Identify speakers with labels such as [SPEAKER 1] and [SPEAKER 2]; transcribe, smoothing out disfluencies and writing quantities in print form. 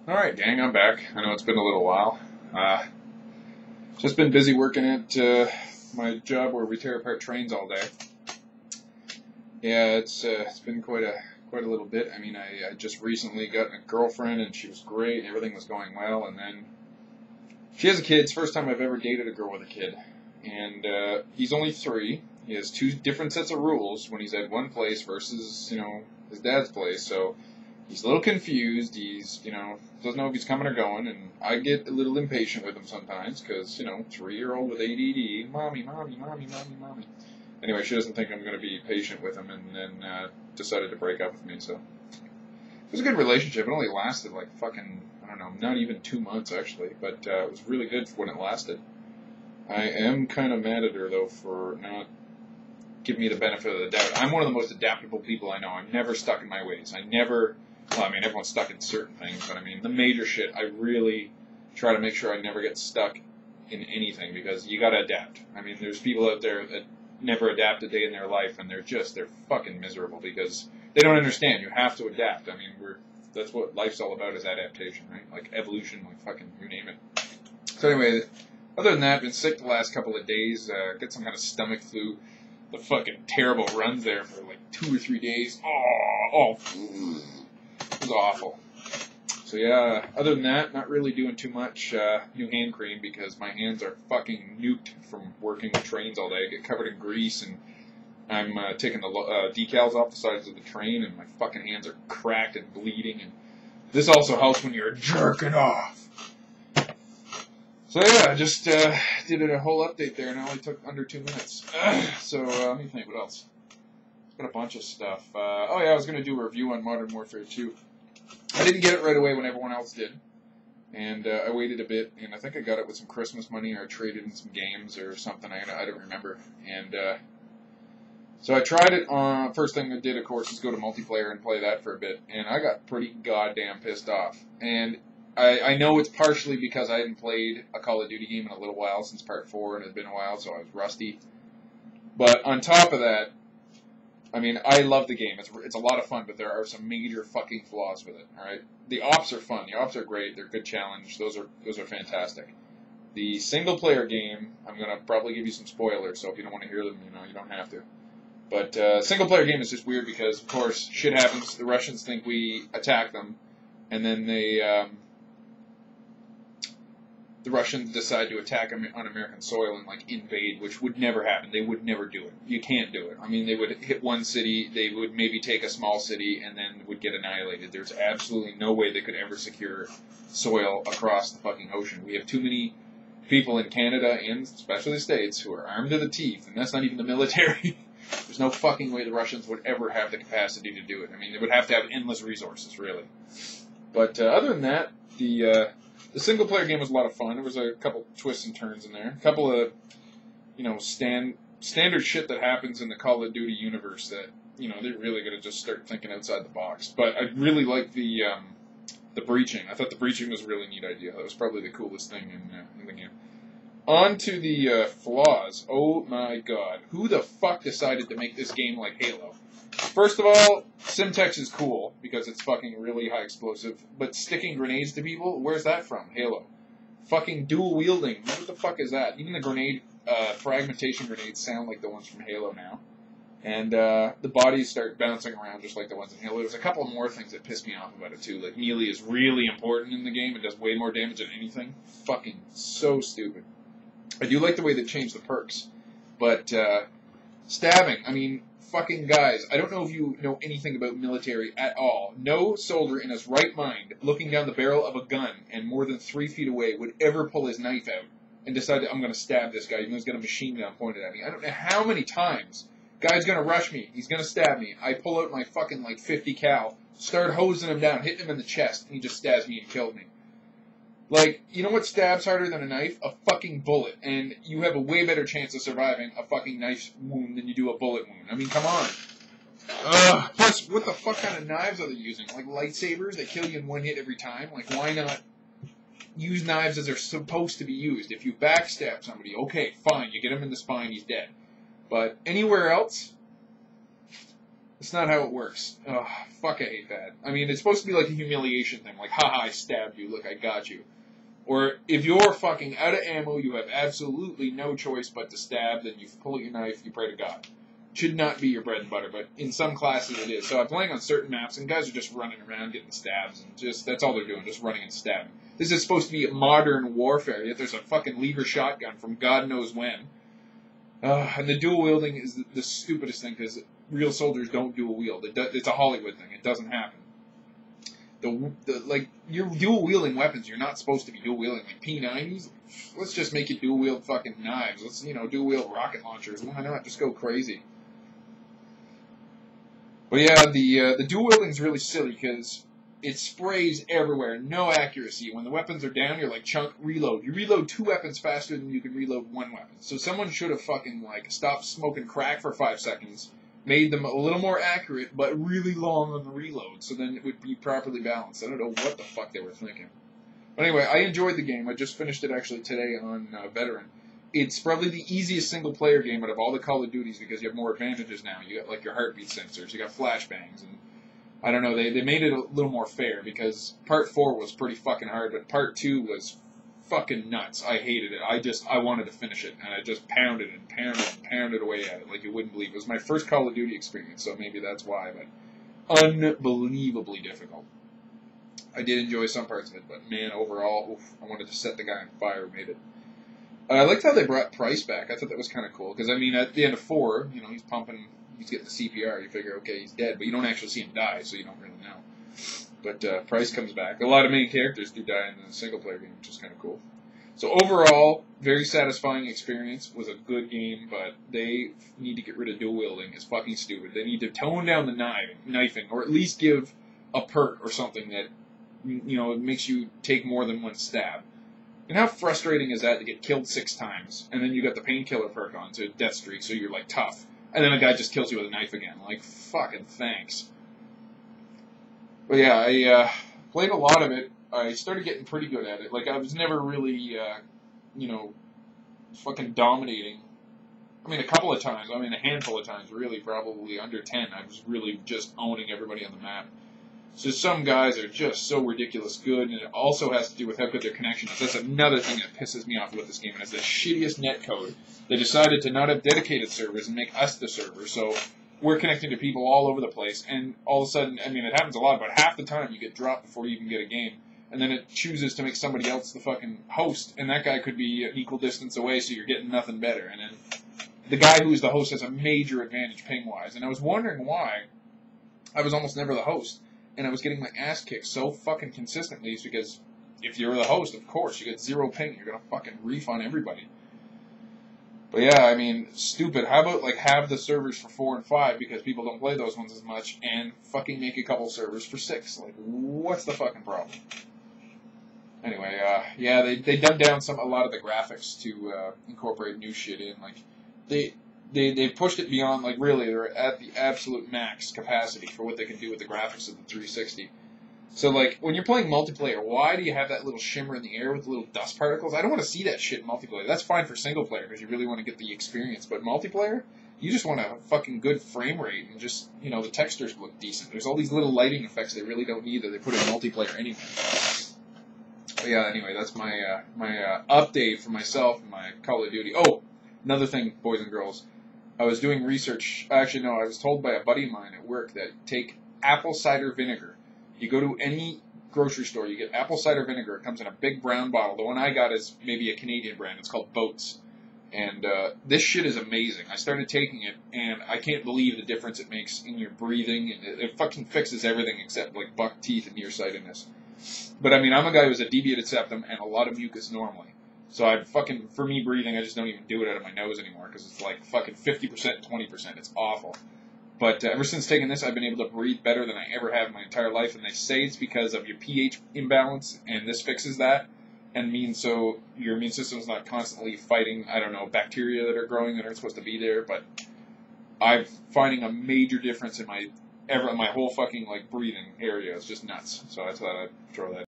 [SPEAKER 1] Alright, gang, I'm back. I know it's been a little while. Just been busy working at my job where we tear apart trains all day. Yeah, it's been quite a little bit. I mean, I just recently got a girlfriend and she was great. Everything was going well, and then she has a kid. It's the first time I've ever dated a girl with a kid, and he's only 3. He has 2 different sets of rules when he's at one place versus his dad's place. So he's a little confused. He's, doesn't know if he's coming or going, and I get a little impatient with him sometimes because, 3-year-old with ADD, mommy, mommy, mommy, mommy, mommy. Anyway, she doesn't think I'm going to be patient with him, and then decided to break up with me. So it was a good relationship. It only lasted like fucking, I don't know, not even 2 months actually, but it was really good when it lasted. I am kind of mad at her though for not giving me the benefit of the doubt. I'm one of the most adaptable people I know. I'm never stuck in my ways. Well, I mean, everyone's stuck in certain things, but I mean, the major shit, I really try to make sure I never get stuck in anything because you gotta adapt. I mean, there's people out there that never adapt a day in their life and they're fucking miserable because they don't understand. You have to adapt. I mean, that's what life's all about is adaptation, right? Like evolution, like fucking, you name it. So anyway, other than that, I've been sick the last couple of days, got some kind of stomach flu. The fucking terrible runs there for like 2 or 3 days. Oh, it was awful. So yeah, other than that, not really doing too much. New hand cream because my hands are fucking nuked from working with trains all day. I get covered in grease and I'm taking the decals off the sides of the train and my fucking hands are cracked and bleeding. And this also helps when you're jerking off. So yeah, I just did a whole update there and it only took under 2 minutes. So let me think, what else? Got a bunch of stuff. Oh yeah, I was going to do a review on Modern Warfare 2. I didn't get it right away when everyone else did. And I waited a bit, and I think I got it with some Christmas money, or I traded in some games or something, I don't remember. And so I tried it on, first thing I did, of course, is go to multiplayer and play that for a bit. And I got pretty goddamn pissed off. And I know it's partially because I hadn't played a Call of Duty game in a little while, since Part 4, and it had been a while, so I was rusty. But on top of that, I mean, I love the game. It's a lot of fun, but there are some major fucking flaws with it. All right, the ops are fun. The ops are great. They're a good challenge. Those are fantastic. The single player game, I'm gonna probably give you some spoilers. So if you don't want to hear them, you don't have to. But single player game is just weird because, of course, shit happens. The Russians think we attack them, and then the Russians decide to attack on American soil and, like, invade, which would never happen. They would never do it. You can't do it. I mean, they would hit one city, they would maybe take a small city, and then would get annihilated. There's absolutely no way they could ever secure soil across the fucking ocean. We have too many people in Canada, and especially the States, who are armed to the teeth, and that's not even the military. There's no fucking way the Russians would ever have the capacity to do it. I mean, they would have to have endless resources, really. But other than that, the single-player game was a lot of fun. There was a couple twists and turns in there. A couple of, standard shit that happens in the Call of Duty universe that, they're really going to just start thinking outside the box. But I really liked the breaching. I thought the breaching was a really neat idea. That was probably the coolest thing in the game. On to the flaws. Oh my god. Who the fuck decided to make this game like Halo? First of all, Simtex is cool, because it's fucking really high explosive, but sticking grenades to people, where's that from? Halo. Fucking dual wielding, what the fuck is that? Even the grenade, fragmentation grenades sound like the ones from Halo now. And the bodies start bouncing around just like the ones in Halo. There's a couple more things that piss me off about it too, like melee is really important in the game, it does way more damage than anything. Fucking so stupid. I do like the way they changed the perks, but stabbing, I mean, fucking guys, I don't know if you know anything about military at all. No soldier in his right mind, looking down the barrel of a gun and more than 3 feet away, would ever pull his knife out and decide that I'm going to stab this guy, even though he's got a machine gun pointed at me. I don't know how many times guy's going to rush me, he's going to stab me. I pull out my fucking, 50 cal, start hosing him down, hitting him in the chest, and he just stabs me and killed me. Like, you know what stabs harder than a knife? A fucking bullet. And you have a way better chance of surviving a fucking knife wound than you do a bullet wound. I mean, come on. Plus, what the fuck kind of knives are they using? Like lightsabers that kill you in one hit every time? Like, why not use knives as they're supposed to be used? If you backstab somebody, okay, fine, you get him in the spine, he's dead. But anywhere else, It's not how it works. Ugh, fuck, I hate that. I mean, it's supposed to be like a humiliation thing, like, haha, I stabbed you, look, I got you. Or if you're fucking out of ammo, you have absolutely no choice but to stab, then you pull out your knife, you pray to God. Should not be your bread and butter, but in some classes it is. So I'm playing on certain maps, and guys are just running around getting stabs, and just, that's all they're doing, just running and stabbing. This is supposed to be modern warfare, yet there's a fucking lever shotgun from God knows when. And the dual wielding is the stupidest thing, because real soldiers don't dual wield. It's a Hollywood thing. It doesn't happen. Like, you're dual wielding weapons. You're not supposed to be dual wielding. Like P90s, let's just make you dual wield fucking knives. Let's, dual wield rocket launchers. Why not? Just go crazy. But yeah, the dual wielding is really silly because it sprays everywhere. No accuracy. When the weapons are down, you're like, chunk, reload. You reload 2 weapons faster than you can reload 1 weapon. So someone should have fucking, like, stopped smoking crack for 5 seconds, made them a little more accurate, but really long on the reload, so then it would be properly balanced. I don't know what the fuck they were thinking. But anyway, I enjoyed the game. I just finished it actually today on Veteran. It's probably the easiest single-player game out of all the Call of Duties because you have more advantages now. You got, like, your heartbeat sensors, you got flashbangs, and I don't know, they made it a little more fair because Part 4 was pretty fucking hard, but Part 2 was fucking nuts. I hated it. I wanted to finish it, and I just pounded and pounded and pounded away at it like you wouldn't believe. It was my first Call of Duty experience, so maybe that's why, but unbelievably difficult. I did enjoy some parts of it, but man, overall, oof, I wanted to set the guy on fire who made it. I liked how they brought Price back. I thought that was kind of cool, because, I mean, at the end of 4, he's pumping, he's getting the CPR, you figure, okay, he's dead, but you don't actually see him die, so you don't really know. But Price comes back. A lot of main characters do die in the single-player game, which is kind of cool. So overall, very satisfying experience. Was a good game, but they need to get rid of dual wielding. It's fucking stupid. They need to tone down the knifing, or at least give a perk or something that makes you take more than 1 stab. And how frustrating is that to get killed 6 times, and then you got the painkiller perk on to death streak, so you're like tough, and then a guy just kills you with a knife again. Like, fucking thanks. But yeah, I played a lot of it. I started getting pretty good at it. Like, I was never really, fucking dominating. I mean, a couple of times. I mean, a handful of times, really, probably under 10. I was really just owning everybody on the map. So some guys are just so ridiculous good, and it also has to do with how good their connection is. That's another thing that pisses me off with this game, and it's the shittiest netcode. They decided to not have dedicated servers and make us the server, so we're connecting to people all over the place, and all of a sudden, I mean, it happens a lot, but half the time you get dropped before you even get a game, and then it chooses to make somebody else the fucking host, and that guy could be an equal distance away, so you're getting nothing better, and then the guy who's the host has a major advantage ping-wise, and I was wondering why I was almost never the host. And I was getting my ass kicked so fucking consistently is because if you're the host, of course, you get 0 ping. You're going to fucking reef on everybody. But yeah, I mean, stupid. How about, like, have the servers for 4 and 5 because people don't play those ones as much and fucking make a couple servers for 6? Like, what's the fucking problem? Anyway, yeah, they dumbed down a lot of the graphics to incorporate new shit in. Like, they pushed it beyond, like, really, they're at the absolute max capacity for what they can do with the graphics of the 360. So, like, when you're playing multiplayer, why do you have that little shimmer in the air with the little dust particles? I don't want to see that shit in multiplayer. That's fine for single player because you really want to get the experience. But multiplayer, you just want a fucking good frame rate and just, the textures look decent. There's all these little lighting effects they really don't need that they put in multiplayer anyway. But yeah, anyway, that's my update for myself and my Call of Duty. Oh, another thing, boys and girls. I was doing research. Actually, no, I was told by a buddy of mine at work that take apple cider vinegar. You go to any grocery store, you get apple cider vinegar. It comes in a big brown bottle. The one I got is maybe a Canadian brand. It's called Boats. And this shit is amazing. I started taking it, and I can't believe the difference it makes in your breathing. It fucking fixes everything except, like, buck teeth and nearsightedness. But, I mean, I'm a guy who's a deviated septum and a lot of mucus normally. So for me breathing, I just don't even do it out of my nose anymore because it's like fucking 50%, 20%. It's awful. But ever since taking this, I've been able to breathe better than I ever have in my entire life. And they say it's because of your pH imbalance, and this fixes that. And means so your immune system's not constantly fighting, bacteria that are growing that aren't supposed to be there. But I'm finding a major difference in my whole fucking, like, breathing area. It's just nuts. So I thought I'd throw that